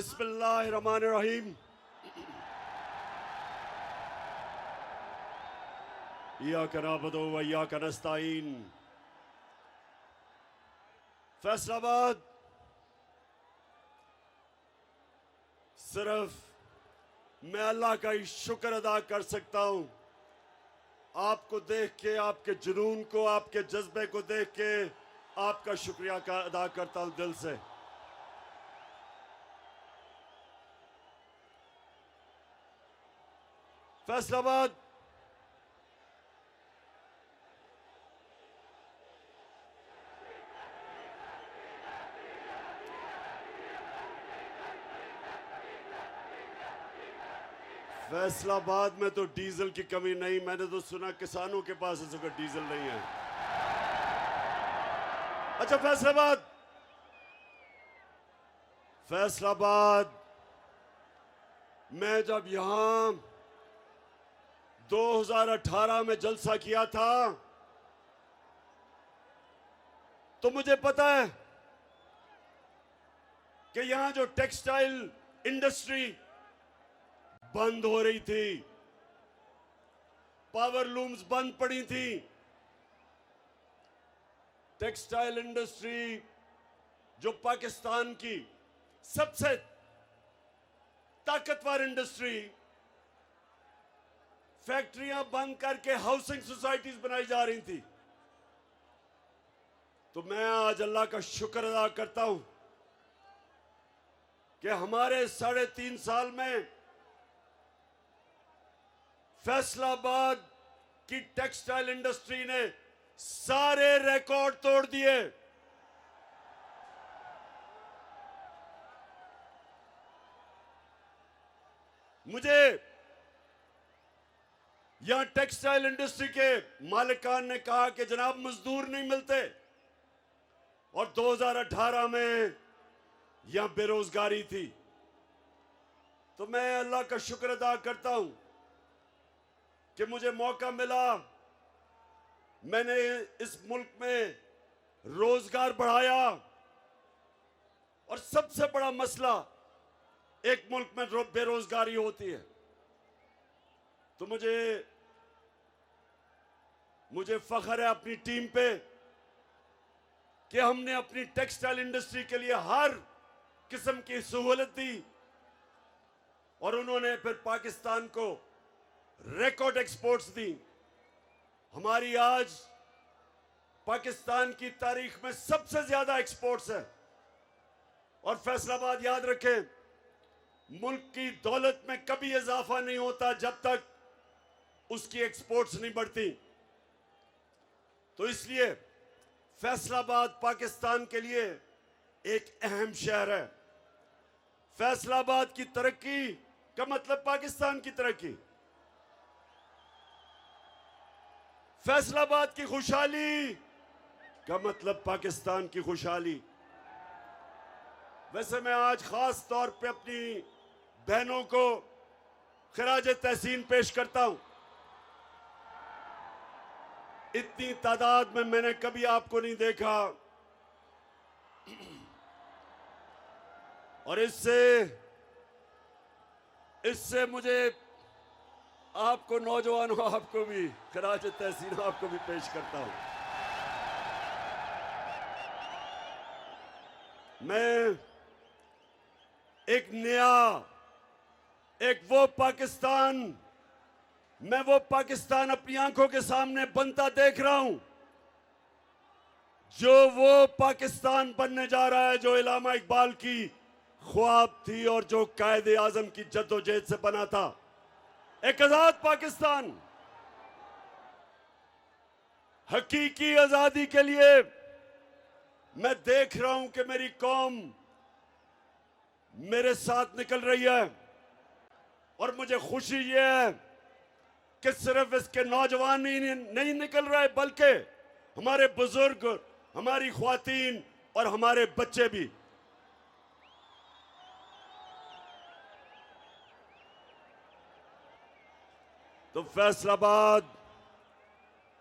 बिस्मिल्लाहिर्रहमानिर्रहीम। इय्याका नअबुदु व इय्याका नस्तईन। फैसलाबाद सिर्फ मैं अल्लाह का ही शुक्र अदा कर सकता हूं। आपको देख के, आपके जुनून को, आपके जज्बे को देख के आपका शुक्रिया अदा करता हूं दिल से। फैसलाबाद फैसलाबाद में तो डीजल की कमी नहीं। मैंने तो सुना किसानों के पास इस वक्त डीजल नहीं है। अच्छा, फैसलाबाद मैं जब यहां 2018 में जलसा किया था तो मुझे पता है कि यहां जो टेक्सटाइल इंडस्ट्री बंद हो रही थी, पावर लूम्स बंद पड़ी थी। टेक्सटाइल इंडस्ट्री जो पाकिस्तान की सबसे ताकतवर इंडस्ट्री, फैक्ट्रियां बंद करके हाउसिंग सोसाइटीज बनाई जा रही थी। तो मैं आज अल्लाह का शुक्र अदा करता हूं कि हमारे 3.5 साल में फैसलाबाद की टेक्सटाइल इंडस्ट्री ने सारे रिकॉर्ड तोड़ दिए। मुझे यहां टेक्सटाइल इंडस्ट्री के मालिकान ने कहा कि जनाब मजदूर नहीं मिलते, और 2018 में यहां बेरोजगारी थी। तो मैं अल्लाह का शुक्र अदा करता हूं कि मुझे मौका मिला। मैंने इस मुल्क में रोजगार बढ़ाया, और सबसे बड़ा मसला एक मुल्क में बेरोजगारी होती है। तो मुझे फख्र है अपनी टीम पे कि हमने अपनी टेक्सटाइल इंडस्ट्री के लिए हर किस्म की सहूलत दी, और उन्होंने फिर पाकिस्तान को रिकॉर्ड एक्सपोर्ट्स दी। हमारी आज पाकिस्तान की तारीख में सबसे ज्यादा एक्सपोर्ट्स है। और फैसलाबाद याद रखें, मुल्क की दौलत में कभी इजाफा नहीं होता जब तक उसकी एक्सपोर्ट्स नहीं बढ़ती। तो इसलिए फैसलाबाद पाकिस्तान के लिए एक अहम शहर है। फैसलाबाद की तरक्की का मतलब पाकिस्तान की तरक्की। फैसलाबाद की खुशहाली का मतलब पाकिस्तान की खुशहाली। वैसे मैं आज खास तौर पे अपनी बहनों को खिराज तहसीन पेश करता हूं। इतनी तादाद में मैंने कभी आपको नहीं देखा, और इससे मुझे आपको, नौजवानों, आपको भी खिराज तहसीन आपको भी पेश करता हूं। मैं एक वो पाकिस्तान अपनी आंखों के सामने बनता देख रहा हूं, जो वो पाकिस्तान बनने जा रहा है जो इलामा इकबाल की ख्वाब थी और जो कायदे आजम की जद्दोजहद से बना था। एक आजाद पाकिस्तान। हकीकी आजादी के लिए मैं देख रहा हूं कि मेरी कौम मेरे साथ निकल रही है, और मुझे खुशी ये है कि सिर्फ इसके नौजवान ही नहीं निकल रहे, बल्कि हमारे बुजुर्ग, हमारी ख्वातीन और हमारे बच्चे भी। तो फैसलाबाद,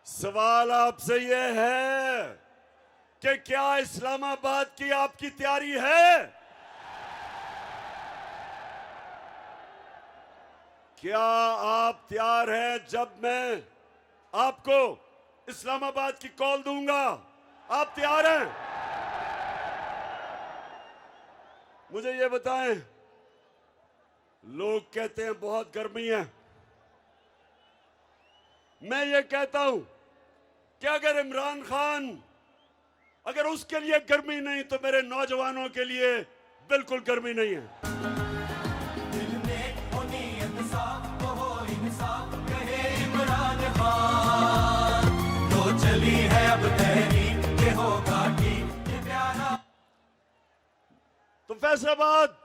सवाल आपसे यह है कि क्या इस्लामाबाद की आपकी तैयारी है? क्या आप तैयार हैं जब मैं आपको इस्लामाबाद की कॉल दूंगा? आप तैयार हैं? मुझे ये बताएं, लोग कहते हैं बहुत गर्मी है। मैं ये कहता हूं कि अगर इमरान खान, अगर उसके लिए गर्मी नहीं तो मेरे नौजवानों के लिए बिल्कुल गर्मी नहीं है। चली है अब तहरीक के होगा ठीक ये प्यारा। तो फैसलाबाद,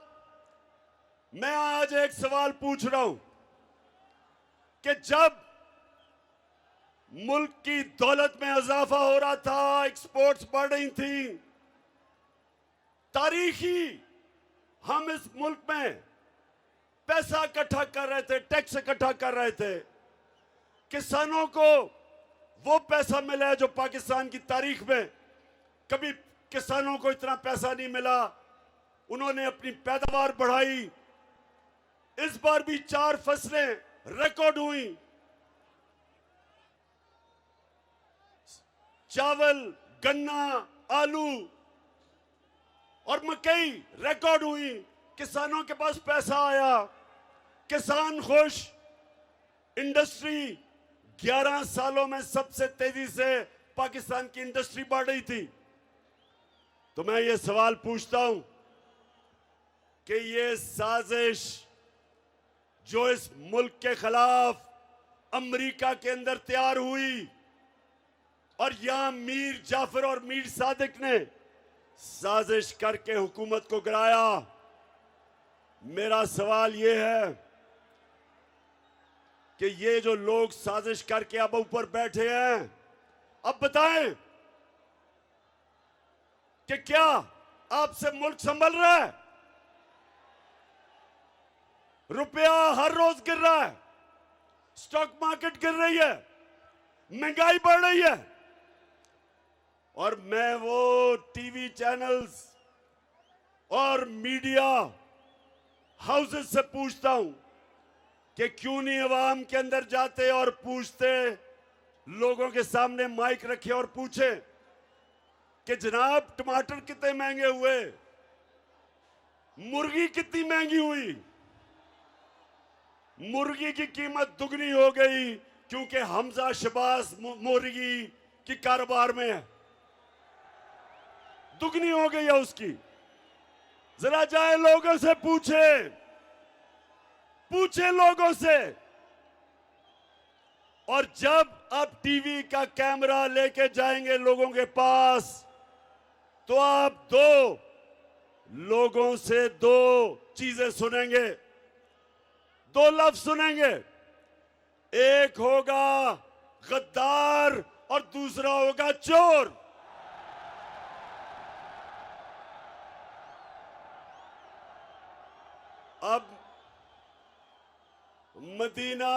मैं आज एक सवाल पूछ रहा हूं कि जब मुल्क की दौलत में इजाफा हो रहा था, एक्सपोर्ट्स बढ़ रही थी, तारीखी हम इस मुल्क में पैसा इकट्ठा कर रहे थे, टैक्स इकट्ठा कर रहे थे, किसानों को वो पैसा मिला है जो पाकिस्तान की तारीख में कभी किसानों को इतना पैसा नहीं मिला। उन्होंने अपनी पैदावार बढ़ाई। इस बार भी 4 फसलें रिकॉर्ड हुई। चावल, गन्ना, आलू और मकई रिकॉर्ड हुई। किसानों के पास पैसा आया, किसान खुश। इंडस्ट्री 11 सालों में सबसे तेजी से पाकिस्तान की इंडस्ट्री बढ़ रही थी। तो मैं ये सवाल पूछता हूं कि ये साजिश जो इस मुल्क के खिलाफ अमेरिका के अंदर तैयार हुई और यहां मीर जाफर और मीर सादिक ने साजिश करके हुकूमत को गिराया, मेरा सवाल ये है कि ये जो लोग साजिश करके अब ऊपर बैठे हैं, अब बताएं कि क्या आपसे मुल्क संभल रहा है? रुपया हर रोज गिर रहा है, स्टॉक मार्केट गिर रही है, महंगाई बढ़ रही है। और मैं वो टीवी चैनल्स और मीडिया हाउसेस से पूछता हूं कि क्यों नहीं अवाम के अंदर जाते और पूछते, लोगों के सामने माइक रखे और पूछे कि जनाब टमाटर कितने महंगे हुए, मुर्गी कितनी महंगी हुई। मुर्गी की कीमत दुगनी हो गई क्योंकि हमजा शबाज मुर्गी की कारोबार में है, दुगनी हो गई है उसकी। जरा जाए लोगों से पूछे लोगों से। और जब आप टीवी का कैमरा लेके जाएंगे लोगों के पास, तो आप लोगों से 2 चीजें सुनेंगे, 2 लफ्ज सुनेंगे। एक होगा गद्दार और दूसरा होगा चोर। अब मदीना,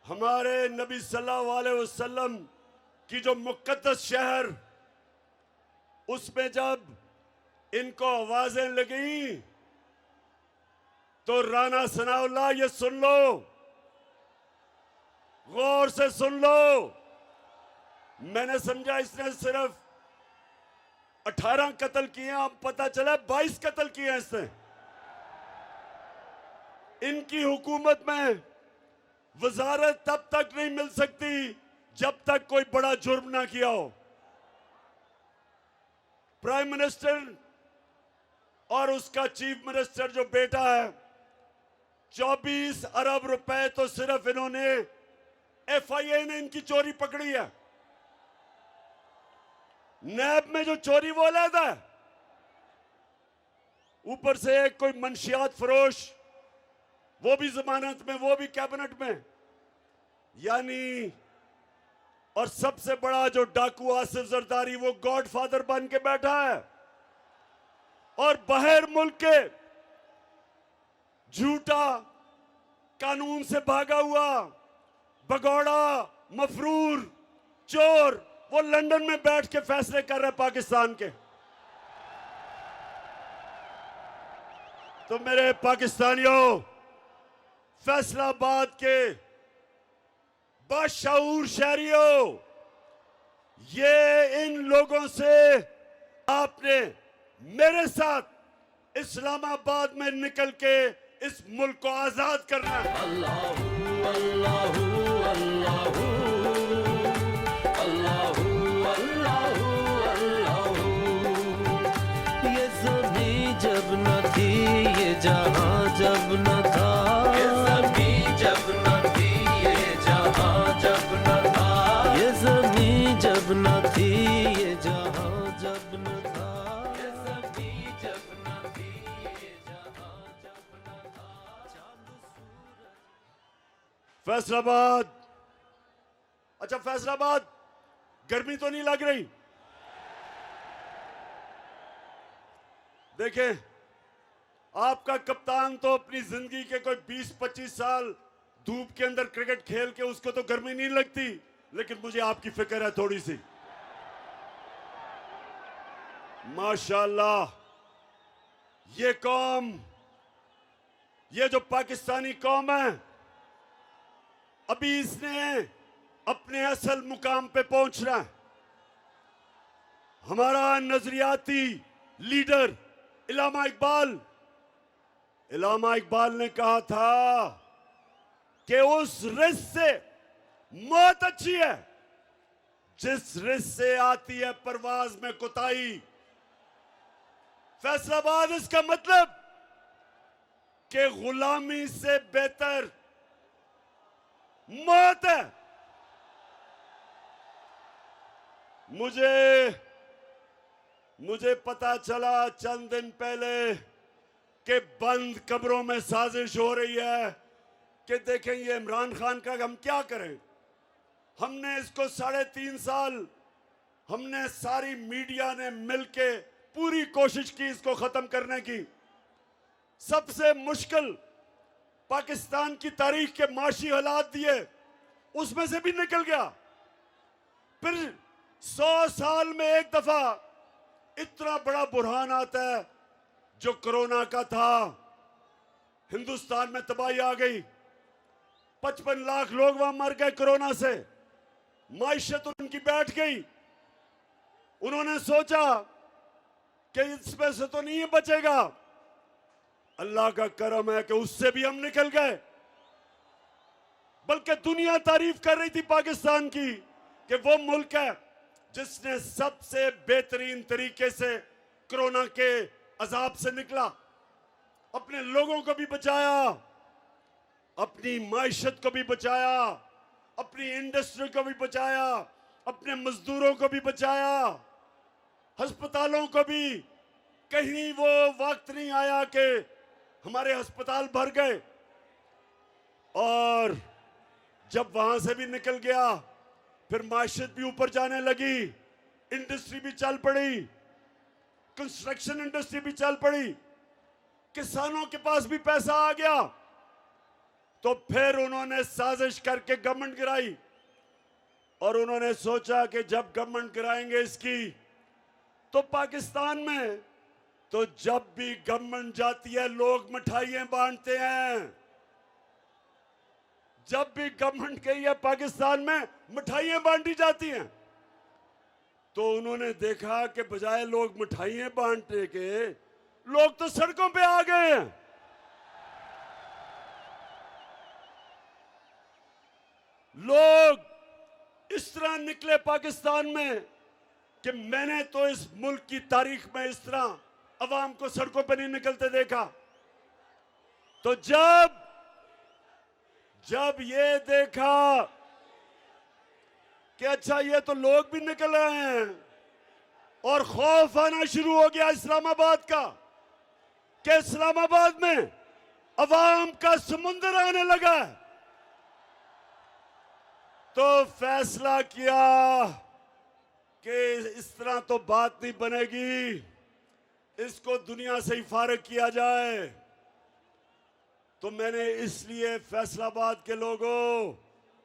हमारे नबी सल्लल्लाहु अलैहि वसल्लम की जो मुक़द्दस शहर, उसमें जब इनको आवाजें लगी तो राना सनाउल्लाह, ये सुन लो, गौर से सुन लो। मैंने समझा इसने सिर्फ 18 कत्ल किए, अब पता चला 22 कत्ल किए हैं इसने। इनकी हुकूमत में वजारत तब तक नहीं मिल सकती जब तक कोई बड़ा जुर्म ना किया हो। प्राइम मिनिस्टर और उसका चीफ मिनिस्टर जो बेटा है, 24 अरब रुपए तो सिर्फ इन्होंने, FIA ने इनकी चोरी पकड़ी है। नैब में जो चोरी वो अलग है, ऊपर से एक कोई मंशियात फरोश, वो भी जमानत में, वो भी कैबिनेट में। यानी, और सबसे बड़ा जो डाकू आसिफ जरदारी, वो गॉडफादर बन के बैठा है। और बाहर मुल्क के झूठा कानून से भागा हुआ भगौड़ा, मफरूर, चोर, वो लंदन में बैठ के फैसले कर रहे पाकिस्तान के। तो मेरे पाकिस्तानियों, फैसलाबाद के बाशऊर शहरियों, ये इन लोगों से आपने मेरे साथ इस्लामाबाद में निकल के इस मुल्क को आजाद करना है। अल्लाहू अल्लाहू अल्लाहू अल्लाहू अल्लाहू अल्लाहू। ये ज़मीं जब न थी, ये जहां जब न था, ये ज़मीं जब न थी, ये जहां जब न था, ये ज़मीं जब न थी, ये जहां जब न था, ये ज़मीं जब न थी, ये जहां जब न था। चांद सूरज फैसलाबाद, अच्छा फैसलाबाद, गर्मी तो नहीं लग रही? देखें, आपका कप्तान तो अपनी जिंदगी के कोई 20-25 साल धूप के अंदर क्रिकेट खेल के उसको तो गर्मी नहीं लगती, लेकिन मुझे आपकी फिक्र है थोड़ी सी। माशाल्लाह, ये कौम, ये जो पाकिस्तानी कौम है, अभी इसने अपने असल मुकाम पे पहुंचना है। हमारा नजरियाती लीडर इलामा इकबाल ने कहा था कि उस रिस्क से मौत अच्छी है जिस रिस्क से आती है परवाज में कोताही। फैसलाबाद इसका मतलब कि गुलामी से बेहतर मौत है। मुझे पता चला चंद दिन पहले कि बंद कब्रों में साजिश हो रही है कि देखें ये इमरान खान का हम क्या करें। हमने इसको 3.5 साल, हमने सारी मीडिया ने मिलके पूरी कोशिश की इसको खत्म करने की। सबसे मुश्किल पाकिस्तान की तारीख के माशी हालात दिए, उसमें से भी निकल गया। फिर 100 साल में एक दफा इतना बड़ा बुरहान आता है जो कोरोना का था। हिंदुस्तान में तबाही आ गई, 55 लाख लोग वहां मर गए कोरोना से, माइशत उनकी बैठ गई। उन्होंने सोचा कि इसमें से तो नहीं बचेगा। अल्लाह का करम है कि उससे भी हम निकल गए। बल्कि दुनिया तारीफ कर रही थी पाकिस्तान की कि वो मुल्क है जिसने सबसे बेहतरीन तरीके से कोरोना के अजाब से निकला, अपने लोगों को भी बचाया, अपनी माइशत को भी बचाया, अपनी इंडस्ट्री को भी बचाया, अपने मजदूरों को भी बचाया, अस्पतालों को भी। कहीं वो वक्त नहीं आया कि हमारे अस्पताल भर गए। और जब वहां से भी निकल गया, फिर माशियत भी ऊपर जाने लगी, इंडस्ट्री भी चल पड़ी, कंस्ट्रक्शन इंडस्ट्री भी चल पड़ी, किसानों के पास भी पैसा आ गया। तो फिर उन्होंने साजिश करके गवर्नमेंट गिराई और उन्होंने सोचा कि जब गवर्नमेंट गिराएंगे इसकी, तो पाकिस्तान में तो जब भी गवर्नमेंट जाती है लोग मिठाइयां बांटते हैं। जब भी गवर्नमेंट गई है पाकिस्तान में मिठाइयां बांटी जाती हैं। तो उन्होंने देखा कि बजाय लोग मिठाइयां बांटने के, लोग तो सड़कों पे आ गए हैं। लोग इस तरह निकले पाकिस्तान में कि मैंने तो इस मुल्क की तारीख में इस तरह अवाम को सड़कों पे नहीं निकलते देखा। तो जब ये देखा कि अच्छा ये तो लोग भी निकल रहे हैं, और खौफ आना शुरू हो गया इस्लामाबाद का कि इस्लामाबाद में अवाम का समुंदर आने लगा है। तो फैसला किया कि इस तरह तो बात नहीं बनेगी, इसको दुनिया से ही फारिग किया जाए। तो मैंने इसलिए फैसलाबाद के लोगों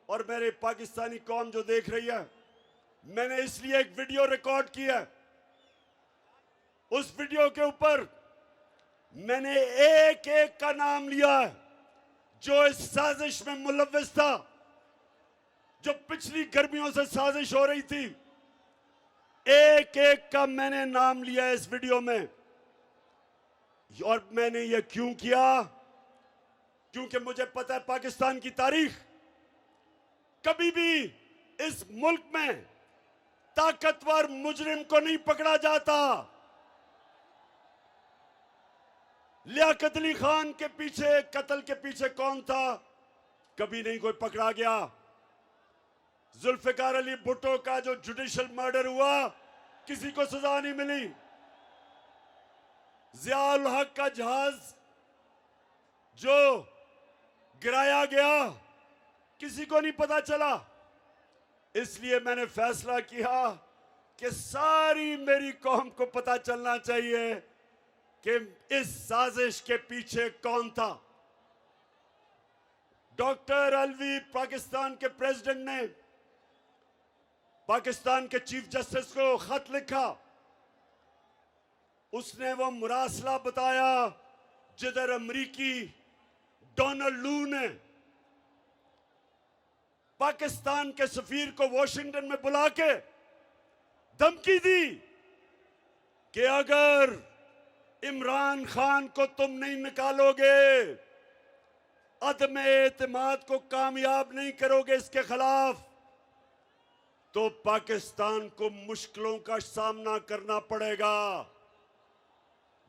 और मेरे पाकिस्तानी कौम जो देख रही है, मैंने इसलिए एक वीडियो रिकॉर्ड किया। उस वीडियो के ऊपर मैंने एक एक का नाम लिया है जो इस साजिश में मुलव्विस था, जो पिछली गर्मियों से साजिश हो रही थी, एक एक का मैंने नाम लिया इस वीडियो में। और मैंने ये क्यों किया? क्योंकि मुझे पता है पाकिस्तान की तारीख, कभी भी इस मुल्क में ताकतवर मुजरिम को नहीं पकड़ा जाता। लियाकत अली खान के पीछे, कत्ल के पीछे कौन था? कभी नहीं कोई पकड़ा गया। जुल्फिकार अली भुट्टो का जो जुडिशियल मर्डर हुआ, किसी को सजा नहीं मिली। जियाउल हक का जहाज जो गिराया गया, किसी को नहीं पता चला। इसलिए मैंने फैसला किया कि सारी मेरी कौम को पता चलना चाहिए कि इस साजिश के पीछे कौन था। डॉक्टर अलवी, पाकिस्तान के प्रेसिडेंट ने पाकिस्तान के चीफ जस्टिस को खत लिखा। उसने वो मुरासला बताया जिधर अमरीकी डोनाल्ड लू ने पाकिस्तान के सफीर को वॉशिंगटन में बुला के धमकी दी कि अगर इमरान खान को तुम नहीं निकालोगे, अदम एतमाद को कामयाब नहीं करोगे इसके खिलाफ, तो पाकिस्तान को मुश्किलों का सामना करना पड़ेगा।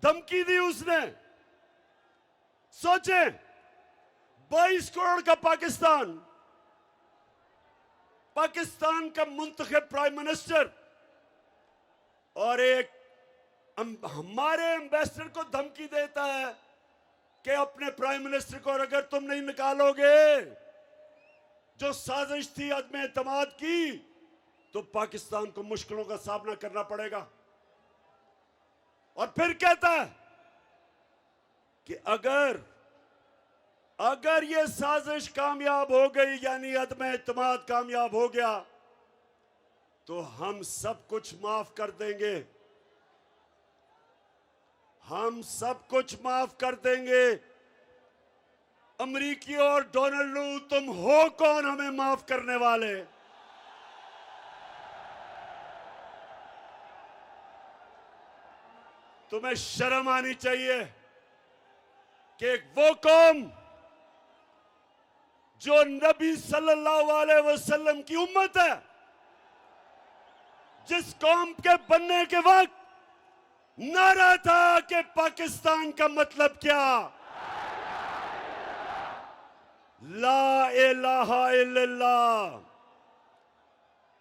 धमकी दी उसने। सोचें, 22 करोड़ का पाकिस्तान, पाकिस्तान का मुंतखब प्राइम मिनिस्टर और एक हमारे एम्बेसडर को धमकी देता है कि अपने प्राइम मिनिस्टर को अगर तुम नहीं निकालोगे, जो साजिश थी अदम एतमाद की, तो पाकिस्तान को मुश्किलों का सामना करना पड़ेगा। और फिर कहता है कि अगर ये साजिश कामयाब हो गई, यानी अदम एतमाद कामयाब हो गया, तो हम सब कुछ माफ कर देंगे। हम सब कुछ माफ कर देंगे। अमरीकी और डोनाल्ड लू, तुम हो कौन हमें माफ करने वाले? तुम्हें शर्म आनी चाहिए कि वो कौम जो नबी सल्लल्लाहु अलैहि वसल्लम की उम्मत है, जिस कौम के बनने के वक्त नारा था कि पाकिस्तान का मतलब क्या, ला इलाहा इल्लल्लाह।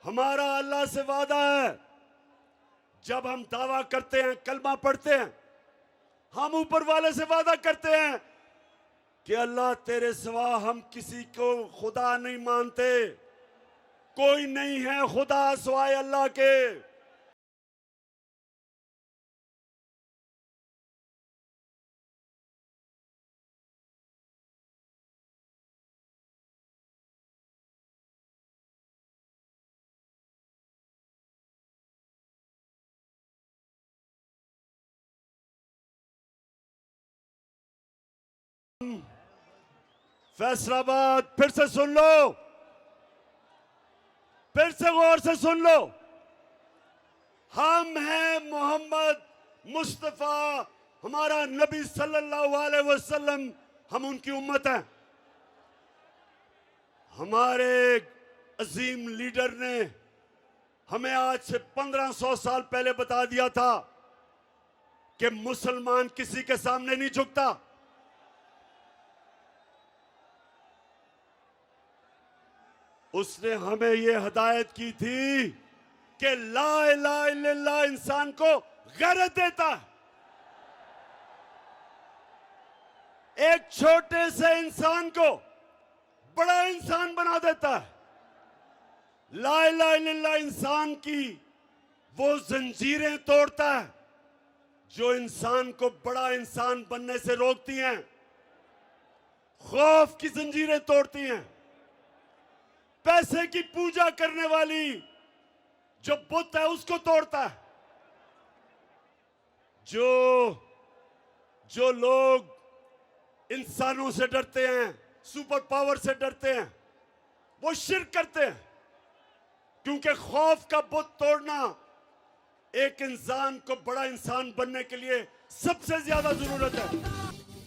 हमारा अल्लाह से वादा है, जब हम दावा करते हैं, कलमा पढ़ते हैं, हम ऊपर वाले से वादा करते हैं कि अल्लाह तेरे सिवा हम किसी को खुदा नहीं मानते, कोई नहीं है खुदा सिवाय अल्लाह के। फैसलाबाद फिर से सुन लो, फिर से गौर से सुन लो। हम हैं मोहम्मद मुस्तफा, हमारा नबी सल्लल्लाहु अलैहि वसल्लम, हम उनकी उम्मत हैं। हमारे अजीम लीडर ने हमें आज से 1500 साल पहले बता दिया था कि मुसलमान किसी के सामने नहीं झुकता। उसने हमें यह हिदायत की थी कि ला इलाहा इल्लल्लाह इंसान को गैरत देता है। एक छोटे से इंसान को बड़ा इंसान बना देता है। ला इलाहा इल्लल्लाह इंसान की वो जंजीरें तोड़ता है जो इंसान को बड़ा इंसान बनने से रोकती हैं। खौफ की जंजीरें तोड़ती हैं। पैसे की पूजा करने वाली जो बुत है उसको तोड़ता है। जो लोग इंसानों से डरते हैं, सुपर पावर से डरते हैं, वो शिर्क करते हैं, क्योंकि खौफ का बुत तोड़ना एक इंसान को बड़ा इंसान बनने के लिए सबसे ज्यादा जरूरत है।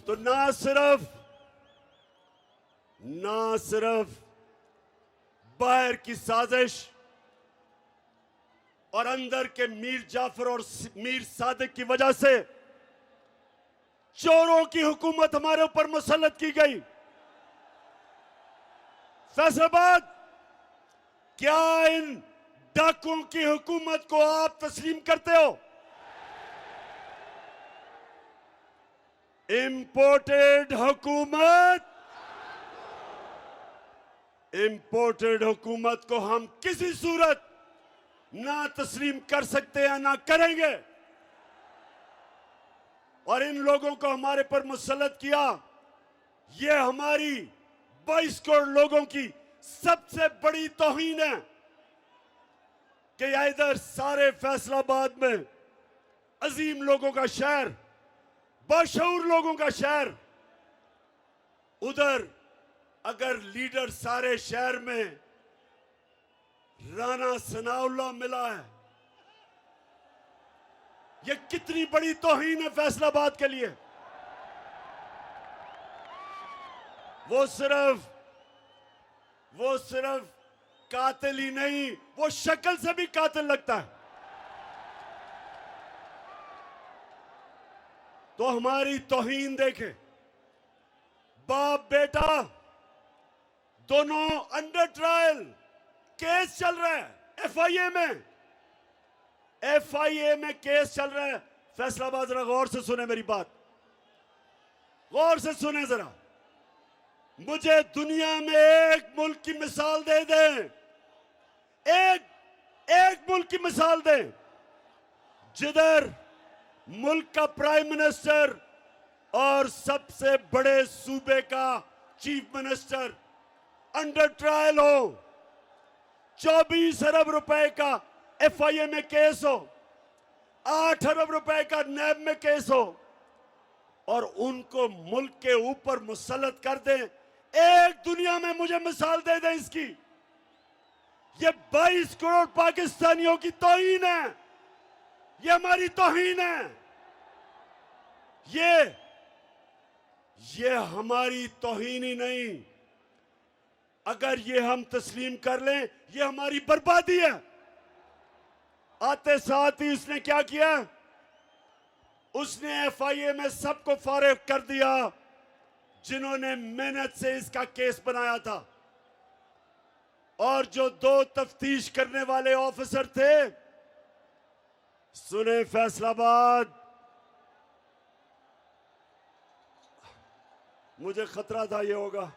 तो ना सिर्फ बाहर की साजिश और अंदर के मीर जाफर और मीर सादिक की वजह से चोरों की हुकूमत हमारे ऊपर मुसल्लत की गई। फैसलाबाद, क्या इन डाकुओं की हुकूमत को आप तस्लीम करते हो? इंपोर्टेड हुकूमत को हम किसी सूरत ना तस्लीम कर सकते हैं, ना करेंगे। और इन लोगों को हमारे पर मुसल्लत किया, ये हमारी 22 करोड़ लोगों की सबसे बड़ी तौहीन है कि इधर सारे फैसलाबाद में अजीम लोगों का शहर, बाशऊर लोगों का शहर, उधर अगर लीडर सारे शहर में राणा सनाउल्लाह मिला है, ये कितनी बड़ी तौहीन है फैसलाबाद के लिए। वो सिर्फ कातिल ही नहीं, वो शक्ल से भी कातिल लगता है। तो हमारी तौहीन देखे, बाप बेटा दोनों अंडर ट्रायल, केस चल रहा है एफआईए में केस चल रहा है। फैसलाबाद जरा गौर से सुने मेरी बात, गौर से सुने जरा। मुझे दुनिया में एक मुल्क की मिसाल दे दें, एक मुल्क की मिसाल दें जिधर मुल्क का प्राइम मिनिस्टर और सबसे बड़े सूबे का चीफ मिनिस्टर अंडर ट्रायल हो, 24 अरब रुपए का एफआईए में केस हो, 8 अरब रुपए का नैब में केस हो, और उनको मुल्क के ऊपर मुसल्लत कर दें। एक दुनिया में मुझे मिसाल दे दें इसकी। ये 22 करोड़ पाकिस्तानियों की तौहीन है, ये हमारी तौहीन है, ये हमारी तौहीन ही नहीं। अगर ये हम तस्लीम कर लें, ये हमारी बर्बादी है। आते साथ ही उसने क्या किया, उसने एफआईए में सबको फारिग कर दिया जिन्होंने मेहनत से इसका केस बनाया था। और जो 2 तफ्तीश करने वाले ऑफिसर थे, सुने फैसलाबाद, मुझे खतरा था ये होगा,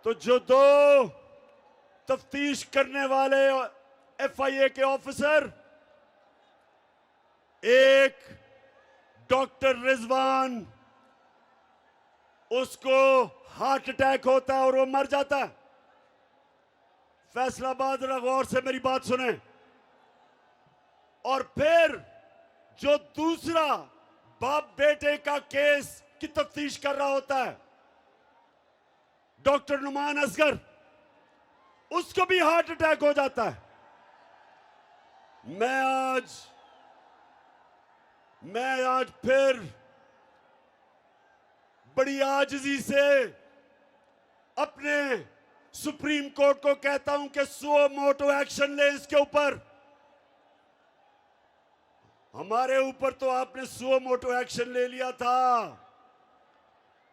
तो जो 2 तफ्तीश करने वाले एफआईए के ऑफिसर, एक डॉक्टर रिजवान, उसको हार्ट अटैक होता है और वो मर जाता है। फैसलाबाद जरा गौर से मेरी बात सुने। और फिर जो दूसरा बाप बेटे का केस की तफ्तीश कर रहा होता है, डॉक्टर नुमान असगर, उसको भी हार्ट अटैक हो जाता है। मैं आज फिर बड़ी आजिज़ी से अपने सुप्रीम कोर्ट को कहता हूं कि सुओ मोटो एक्शन ले इसके ऊपर। हमारे ऊपर तो आपने सुओ मोटो एक्शन ले लिया था,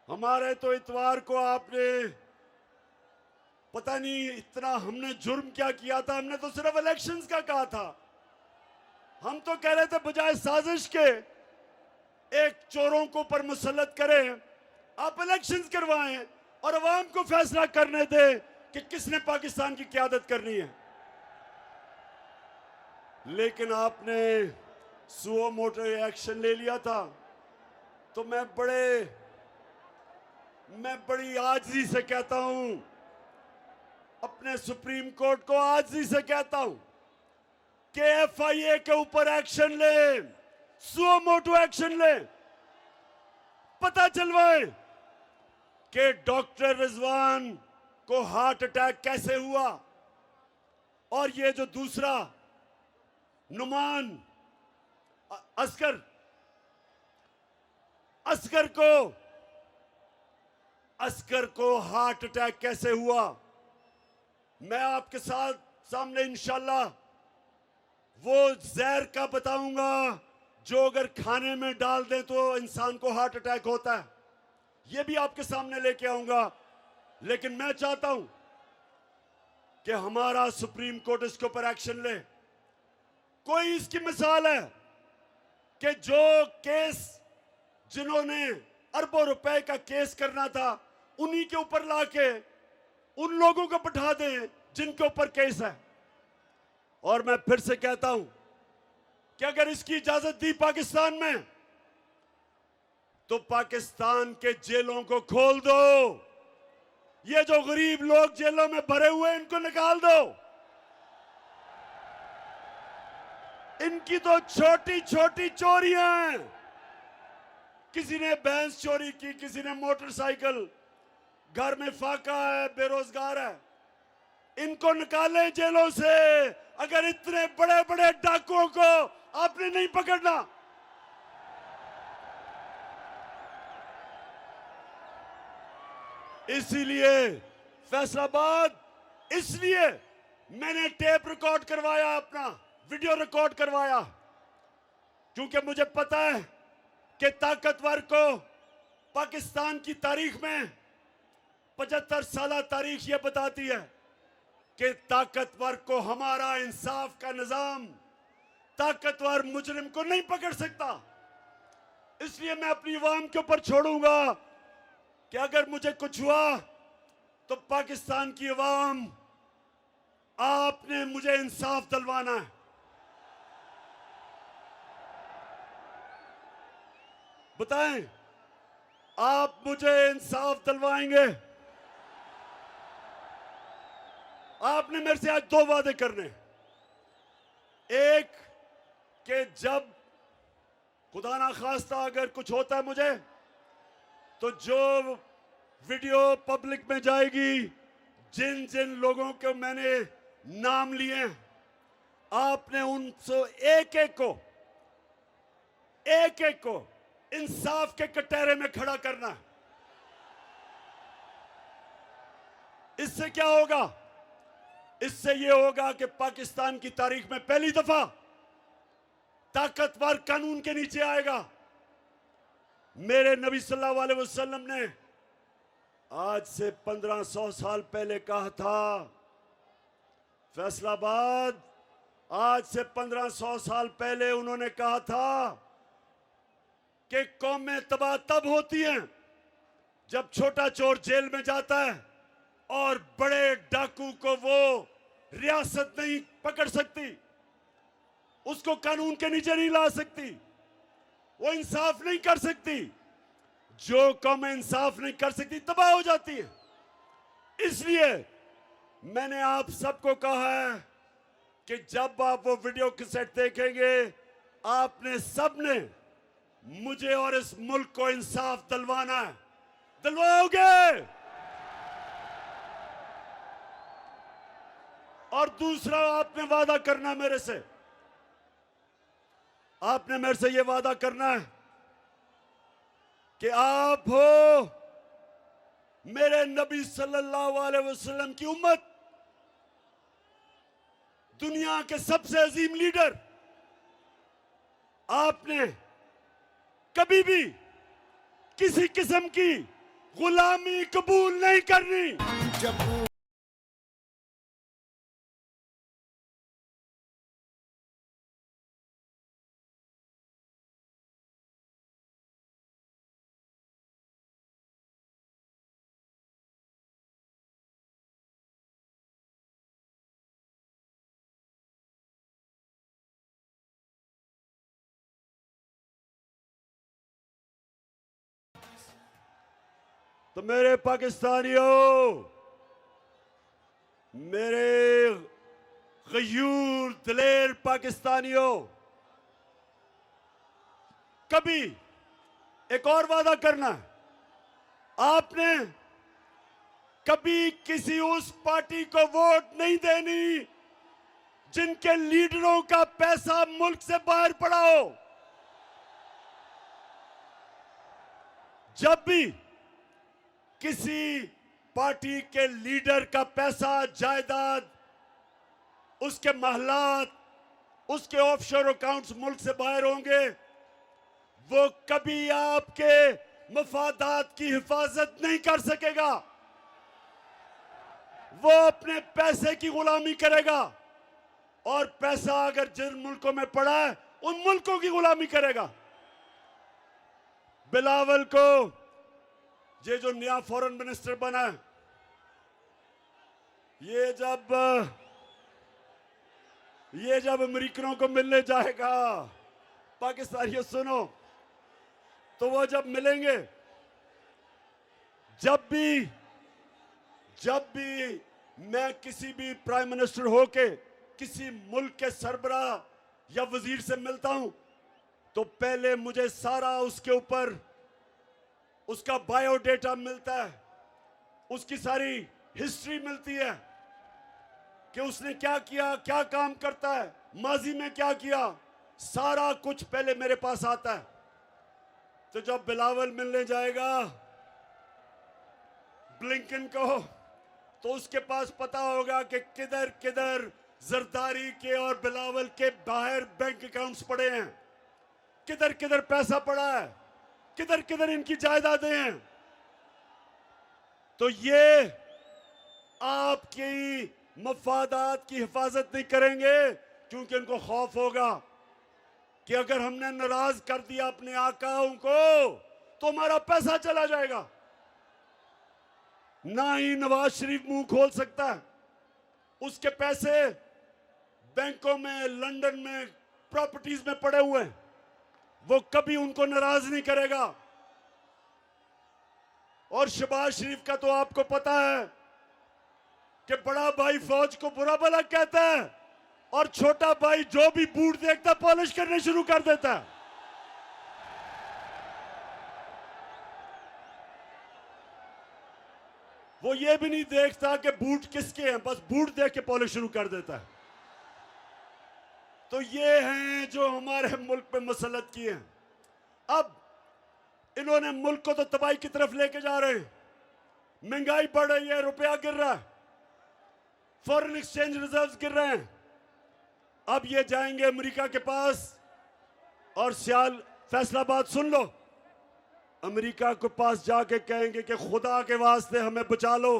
हमारे तो इतवार को आपने पता नहीं इतना हमने जुर्म क्या किया था। हमने तो सिर्फ इलेक्शंस का कहा था। हम तो कह रहे थे बजाय साजिश के एक चोरों को पर मुसल्लत करें, आप इलेक्शंस करवाएं और अवाम को फैसला करने दें कि किसने पाकिस्तान की क़यादत करनी है। लेकिन आपने सुओ मोटो एक्शन ले लिया था। तो मैं बड़ी आजिज़ी से कहता हूं, अपने सुप्रीम कोर्ट को आजिज़ी से कहता हूं कि एफआईए के ऊपर एक्शन ले, सुओ मोटो एक्शन ले, पता चलवाए कि डॉक्टर रिजवान को हार्ट अटैक कैसे हुआ, और ये जो दूसरा नुमान असगर को हार्ट अटैक कैसे हुआ, मैं आपके सामने इंशाल्लाह वो जहर का बताऊंगा जो अगर खाने में डाल दें तो इंसान को हार्ट अटैक होता है। ये भी आपके सामने लेके आऊंगा। लेकिन मैं चाहता हूं कि हमारा सुप्रीम कोर्ट इसके ऊपर एक्शन ले। कोई इसकी मिसाल है कि जो केस जिन्होंने अरबों रुपए का केस करना था उन्हीं के ऊपर लाके उन लोगों को बैठा दें जिनके ऊपर केस है। और मैं फिर से कहता हूं कि अगर इसकी इजाजत दी पाकिस्तान में तो पाकिस्तान के जेलों को खोल दो। ये जो गरीब लोग जेलों में भरे हुए हैं इनको निकाल दो। इनकी तो छोटी छोटी चोरियां हैं। किसी ने भैंस चोरी की, किसी ने मोटरसाइकिल, घर में फाका है, बेरोजगार है, इनको निकालें जेलों से। अगर इतने बड़े बड़े डाकुओं को आपने नहीं पकड़ना, इसीलिए फैसलाबाद, इसलिए मैंने टेप रिकॉर्ड करवाया, अपना वीडियो रिकॉर्ड करवाया, क्योंकि मुझे पता है कि ताकतवर को पाकिस्तान की तारीख में 75 साल तारीख ये बताती है कि ताकतवर को हमारा इंसाफ का निजाम, ताकतवर मुजरिम को नहीं पकड़ सकता। इसलिए मैं अपनी अवाम के ऊपर छोड़ूंगा कि अगर मुझे कुछ हुआ तो पाकिस्तान की अवाम, आपने मुझे इंसाफ दिलवाना है। बताएं, आप मुझे इंसाफ दिलवाएंगे? आपने मेरे से आज 2 वादे करने। एक कि जब खुदा ना खास्ता अगर कुछ होता है मुझे, तो जो वीडियो पब्लिक में जाएगी, जिन जिन लोगों के मैंने नाम लिए, आपने उनसे एक एक को इंसाफ के कटहरे में खड़ा करना है। इससे क्या होगा? इससे यह होगा कि पाकिस्तान की तारीख में पहली दफा ताकतवर कानून के नीचे आएगा। मेरे नबी सल्लल्लाहु अलैहि वसल्लम ने आज से 1500 साल पहले कहा था, फैसलाबाद, आज से 1500 साल पहले उन्होंने कहा था कि कौमें तबाह तब होती हैं जब छोटा चोर जेल में जाता है और बड़े डाकू को वो रियासत नहीं पकड़ सकती, उसको कानून के नीचे नहीं ला सकती, वो इंसाफ नहीं कर सकती। जो कौमें इंसाफ नहीं कर सकती तबाह हो जाती है। इसलिए मैंने आप सबको कहा है कि जब आप वो वीडियो कैसेट देखेंगे, आपने सबने मुझे और इस मुल्क को इंसाफ दिलवाना है। दिलवाओगे? और दूसरा, आपने वादा करना मेरे से, आपने मेरे से यह वादा करना है कि आप हो मेरे नबी सल्लल्लाहु अलैहि वसल्लम की उम्मत, दुनिया के सबसे अजीम लीडर। आपने कभी भी किसी किस्म की गुलामी कबूल नहीं करनी। जब तो मेरे पाकिस्तानियों, मेरे गयूर दिलेर पाकिस्तानियों, कभी एक और वादा करना है आपने कभी किसी उस पार्टी को वोट नहीं देनी जिनके लीडरों का पैसा मुल्क से बाहर पड़ा हो। जब भी किसी पार्टी के लीडर का पैसा, जायदाद, उसके महलात, उसके ऑफशोर अकाउंट्स मुल्क से बाहर होंगे, वो कभी आपके मफादात की हिफाजत नहीं कर सकेगा। वो अपने पैसे की गुलामी करेगा और पैसा अगर जिन मुल्कों में पड़ा है उन मुल्कों की गुलामी करेगा। बिलावल को ये जो नया फॉरेन मिनिस्टर बना है, ये जब अमेरिकनों को मिलने जाएगा, पाकिस्तानियों सुनो, तो वो जब मिलेंगे, जब भी मैं किसी भी प्राइम मिनिस्टर होके किसी मुल्क के सरबराह या वजीर से मिलता हूं, तो पहले मुझे सारा उसके ऊपर उसका बायोडेटा मिलता है, उसकी सारी हिस्ट्री मिलती है कि उसने क्या किया, क्या काम करता है, माजी में क्या किया, सारा कुछ पहले मेरे पास आता है। तो जब बिलावल मिलने जाएगा ब्लिंकन को, तो उसके पास पता होगा कि किधर किधर जरदारी के और बिलावल के बाहर बैंक अकाउंट्स पड़े हैं, किधर किधर पैसा पड़ा है, किधर किधर इनकी जायदादें हैं। तो ये आपकी मफादात की हिफाजत नहीं करेंगे, क्योंकि उनको खौफ होगा कि अगर हमने नाराज कर दिया अपने आकाओं को तो हमारा पैसा चला जाएगा। ना ही नवाज शरीफ मुंह खोल सकता है, उसके पैसे बैंकों में, लंदन में, प्रॉपर्टीज में पड़े हुए हैं, वो कभी उनको नाराज नहीं करेगा। और शहबाज शरीफ का तो आपको पता है कि बड़ा भाई फौज को बुरा भला कहता है और छोटा भाई जो भी बूट देखता पॉलिश करने शुरू कर देता है। वो ये भी नहीं देखता कि बूट किसके हैं, बस बूट देख के पॉलिश शुरू कर देता है। तो ये हैं जो हमारे मुल्क पे मसलत किए हैं। अब इन्होंने मुल्क को तो तबाही की तरफ लेके जा रहे हैं, महंगाई बढ़ रही है, रुपया गिर रहा है, फॉरेन एक्सचेंज रिजर्व्स गिर रहे हैं। अब ये जाएंगे अमेरिका के पास और सियाल फैसलाबाद सुन लो, अमेरिका के पास जाके कहेंगे कि खुदा के वास्ते हमें बचा लो,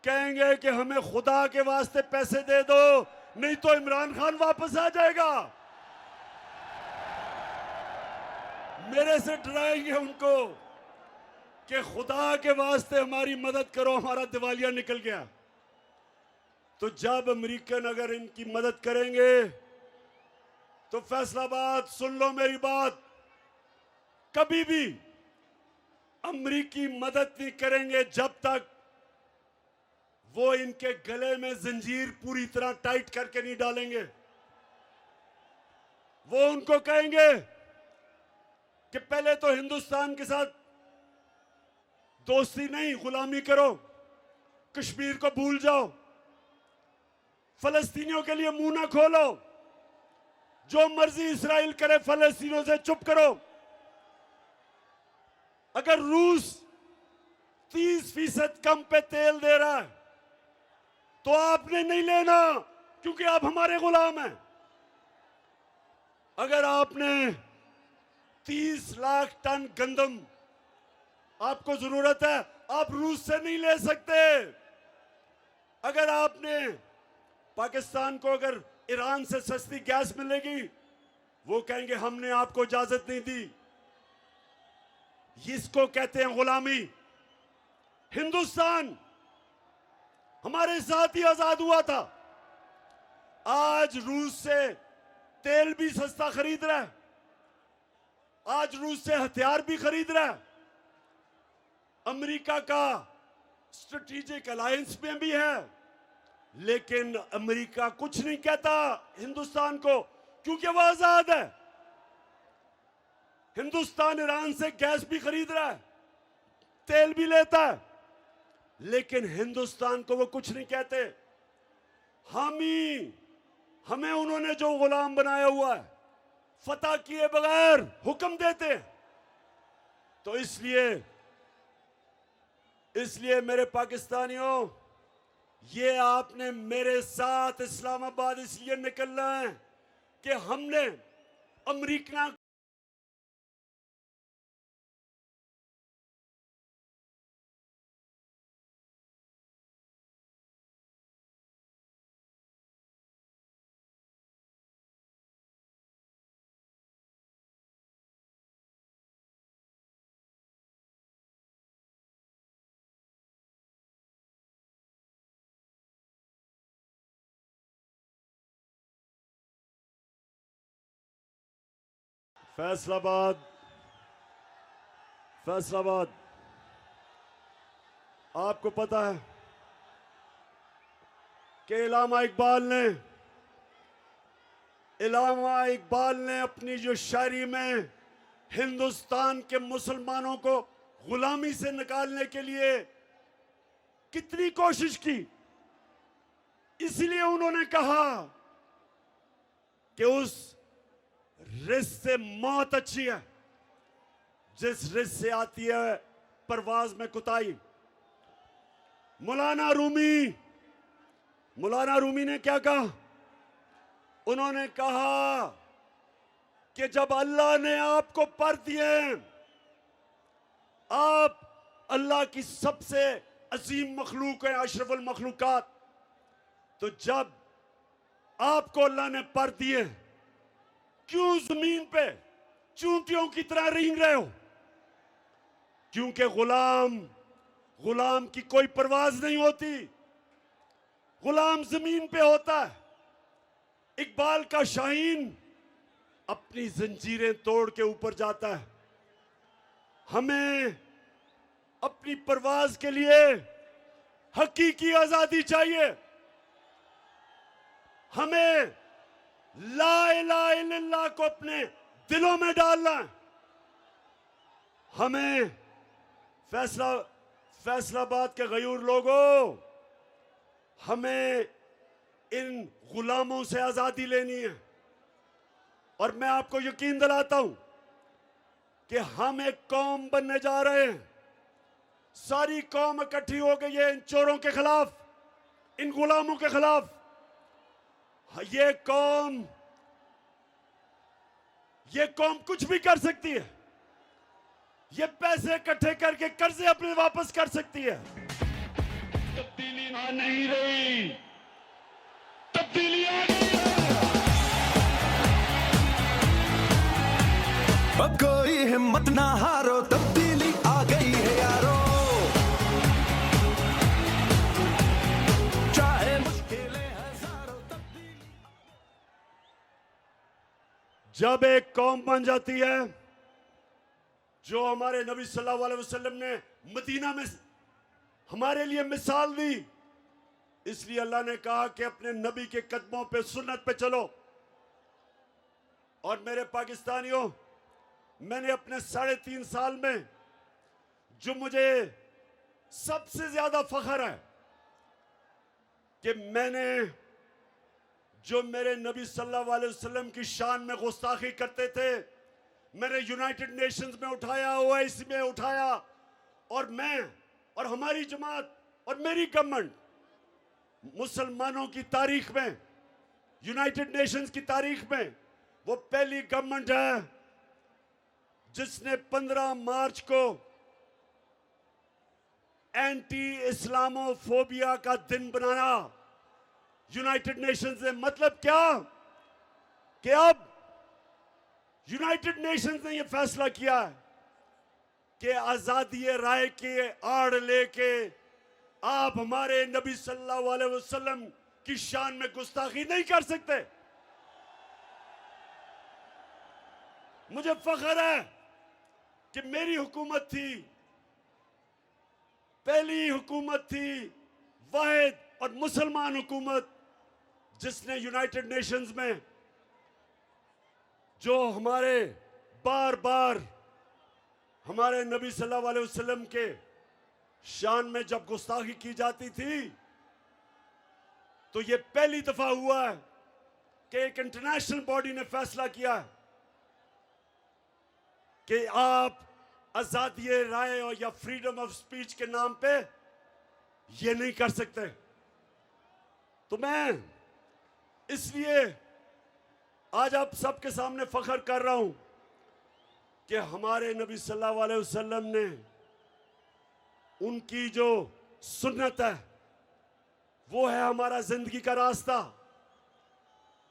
कहेंगे कि हमें खुदा के वास्ते पैसे दे दो, नहीं तो इमरान खान वापस आ जाएगा। मेरे से डराएंगे उनको कि खुदा के वास्ते हमारी मदद करो, हमारा दिवालिया निकल गया। तो जब अमेरिकन अगर इनकी मदद करेंगे तो फैसलाबाद सुन लो मेरी बात, कभी भी अमेरिकी मदद नहीं करेंगे जब तक वो इनके गले में जंजीर पूरी तरह टाइट करके नहीं डालेंगे। वो उनको कहेंगे कि पहले तो हिंदुस्तान के साथ दोस्ती नहीं, गुलामी करो, कश्मीर को भूल जाओ, फलस्तीनियों के लिए मुंह ना खोलो, जो मर्जी इसराइल करे फलस्तीनियों से चुप करो। अगर रूस 30% कम पे तेल दे रहा है तो आपने नहीं लेना, क्योंकि आप हमारे गुलाम हैं। अगर आपने 30 लाख टन गंदम आपको जरूरत है, आप रूस से नहीं ले सकते। अगर आपने पाकिस्तान को अगर ईरान से सस्ती गैस मिलेगी, वो कहेंगे हमने आपको इजाजत नहीं दी। इसको कहते हैं गुलामी। हिंदुस्तान हमारे साथ ही आजाद हुआ था, आज रूस से तेल भी सस्ता खरीद रहा है, आज रूस से हथियार भी खरीद रहा है, अमेरिका का स्ट्रेटेजिक अलायंस में भी है। लेकिन अमेरिका कुछ नहीं कहता हिंदुस्तान को, क्योंकि वह आजाद है। हिंदुस्तान ईरान से गैस भी खरीद रहा है, तेल भी लेता है, लेकिन हिंदुस्तान को वो कुछ नहीं कहते। हमें उन्होंने जो गुलाम बनाया हुआ है, फतह किए बगैर हुक्म देते हैं। तो इसलिए मेरे पाकिस्तानियों, ये आपने मेरे साथ इस्लामाबाद इसलिए निकलना है कि हमने अमेरिका फैसलाबाद आपको पता है कि इलामा इकबाल ने अपनी जो शायरी में हिंदुस्तान के मुसलमानों को गुलामी से निकालने के लिए कितनी कोशिश की। इसलिए उन्होंने कहा कि उस रिस्क से मौत अच्छी है जिस रिस्क से आती है परवाज में कुताई। मौलाना रूमी ने क्या कहा? उन्होंने कहा कि जब अल्लाह ने आपको पर दिए, आप अल्लाह की सबसे अजीम मखलूक है, अशरफुल मखलूकात, तो जब आपको अल्लाह ने पर दिए, क्यों जमीन पे चूंटियों की तरह रेंग रहे हो? क्योंकि गुलाम की कोई परवाज नहीं होती, गुलाम जमीन पे होता है। इकबाल का शाहीन अपनी जंजीरें तोड़ के ऊपर जाता है। हमें अपनी परवाज के लिए हकीकी आजादी चाहिए। हमें ला इलाहा इल्लल्लाह को अपने दिलों में डालना है। हमें फैसलाबाद के गयूर लोगों, हमें इन गुलामों से आजादी लेनी है। और मैं आपको यकीन दिलाता हूं कि हम एक कौम बनने जा रहे हैं। सारी कौम इकट्ठी हो गई है इन चोरों के खिलाफ, इन गुलामों के खिलाफ। ये कौम कुछ भी कर सकती है। ये पैसे इकट्ठे करके कर्जे अपने वापस कर सकती है। तब्दीली नहीं रही, तब्दीली आ गई है। अब कोई हिम्मत ना हारो, तब्दीली आ गई है यारो। चाहे मुश्किलें हजारों, तब्दीली। जब एक कौम बन जाती है, जो हमारे नबी सल्लल्लाहु अलैहि वसल्लम ने मदीना में हमारे लिए मिसाल दी, इसलिए अल्लाह ने कहा कि अपने नबी के कदमों पे, सुन्नत पे चलो। और मेरे पाकिस्तानियों, मैंने अपने 3.5 साल में जो मुझे सबसे ज्यादा फख्र है कि मैंने जो मेरे नबी सल्लल्लाहु अलैहि वसल्लम की शान में गुस्ताखी करते थे, मैंने यूनाइटेड नेशंस में उठाया, ओआईसी में उठाया। और मैं और हमारी जमात और मेरी गवर्नमेंट मुसलमानों की तारीख में, यूनाइटेड नेशंस की तारीख में वो पहली गवर्नमेंट है जिसने 15 मार्च को एंटी इस्लामोफोबिया का दिन बनाया यूनाइटेड नेशंस ने। मतलब क्या कि अब यूनाइटेड नेशंस ने यह फैसला किया है कि आजादी राय के आड़ लेके आप हमारे नबी सल्लल्लाहु अलैहि वसल्लम की शान में गुस्ताखी नहीं कर सकते। मुझे फख्र है कि मेरी हुकूमत थी, पहली हुकूमत थी वाहिद और मुसलमान हुकूमत, जिसने यूनाइटेड नेशंस में जो हमारे बार बार हमारे नबी सल्लल्लाहु अलैहि वसल्लम के शान में जब गुस्ताखी की जाती थी तो यह पहली दफा हुआ है कि एक इंटरनेशनल बॉडी ने फैसला किया है कि आप आजादी राय और या फ्रीडम ऑफ स्पीच के नाम पे ये नहीं कर सकते। तो मैं इसलिए आज आप सबके सामने फख्र कर रहा हूं कि हमारे नबी सल्लल्लाहु अलैहि वसल्लम ने उनकी जो सुन्नत है वो है हमारा जिंदगी का रास्ता,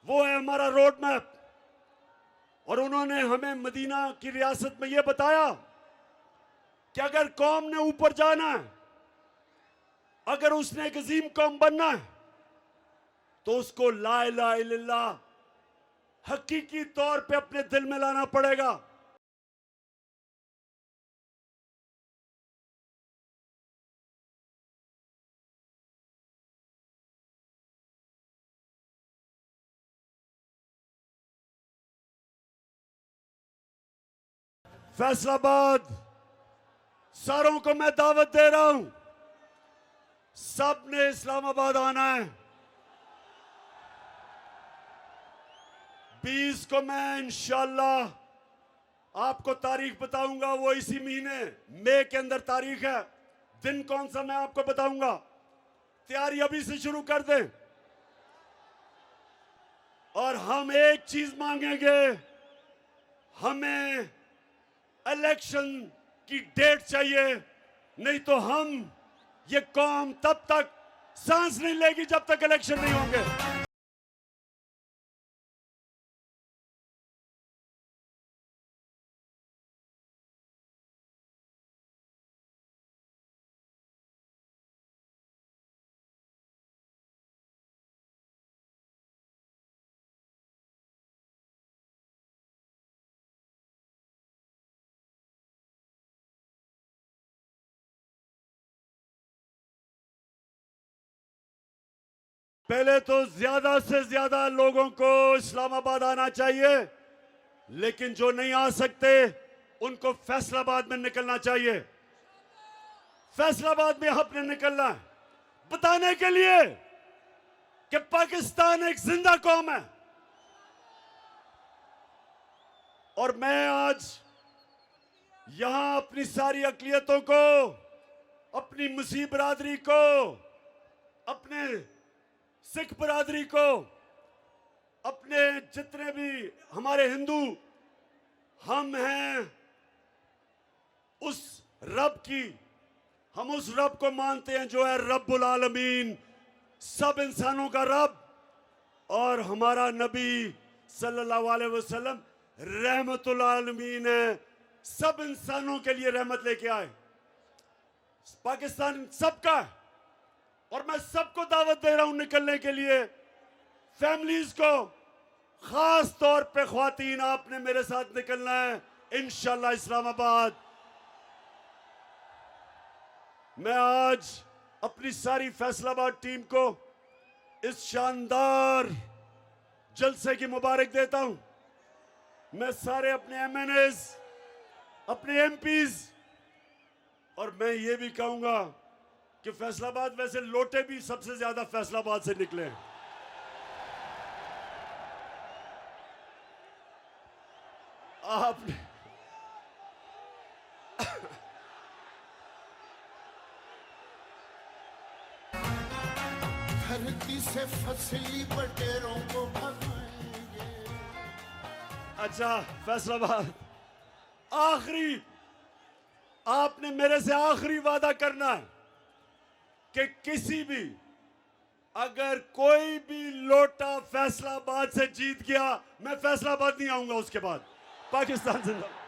वो है हमारा रोड मैप। और उन्होंने हमें मदीना की रियासत में यह बताया कि अगर कौम ने ऊपर जाना है, अगर उसने एक अजीम कौम बनना है, तो उसको ला इलाहा इल्लल्लाह हकीकी तौर पे अपने दिल में लाना पड़ेगा। फैसलाबाद सारों को मैं दावत दे रहा हूं, सब ने इस्लामाबाद आना है। 20 को मैं इंशाअल्लाह आपको तारीख बताऊंगा, वो इसी महीने मई के अंदर तारीख है। दिन कौन सा मैं आपको बताऊंगा, तैयारी अभी से शुरू कर दें। और हम एक चीज मांगेंगे, हमें इलेक्शन की डेट चाहिए, नहीं तो हम ये कौम तब तक सांस नहीं लेगी जब तक इलेक्शन नहीं होंगे। पहले तो ज्यादा से ज्यादा लोगों को इस्लामाबाद आना चाहिए, लेकिन जो नहीं आ सकते उनको फैसलाबाद में निकलना चाहिए। फैसलाबाद में आपने निकलना है बताने के लिए कि पाकिस्तान एक जिंदा कौम है। और मैं आज यहां अपनी सारी अकलियतों को, अपनी मुस्लिम बरादरी को, अपने सिख बरादरी को, अपने जितने भी हमारे हिंदू हम हैं, उस रब की, हम उस रब को मानते हैं जो है रब्बुल आलमीन, सब इंसानों का रब। और हमारा नबी सल्लल्लाहु अलैहि वसल्लम रहमतुल आलमीन है, सब इंसानों के लिए रहमत लेके आए। पाकिस्तान सबका है और मैं सबको दावत दे रहा हूं निकलने के लिए। फैमिलीज को, खास तौर पे ख्वातीन, आपने मेरे साथ निकलना है इंशाल्लाह इस्लामाबाद। मैं आज अपनी सारी फैसलाबाद टीम को इस शानदार जलसे की मुबारक देता हूं। मैं सारे अपने एमएनएस, अपने एमपीज, और मैं ये भी कहूंगा कि फैसलाबाद, वैसे लोटे भी सबसे ज्यादा फैसलाबाद से निकले हैं। आपने धरती से फसली बटेरों को भगाएंगे। अच्छा फैसलाबाद, आखिरी आपने मेरे से आखिरी वादा करना है कि किसी भी, अगर कोई भी लोटा फैसलाबाद से जीत गया, मैं फैसलाबाद नहीं आऊंगा उसके बाद। पाकिस्तान जिंदाबाद।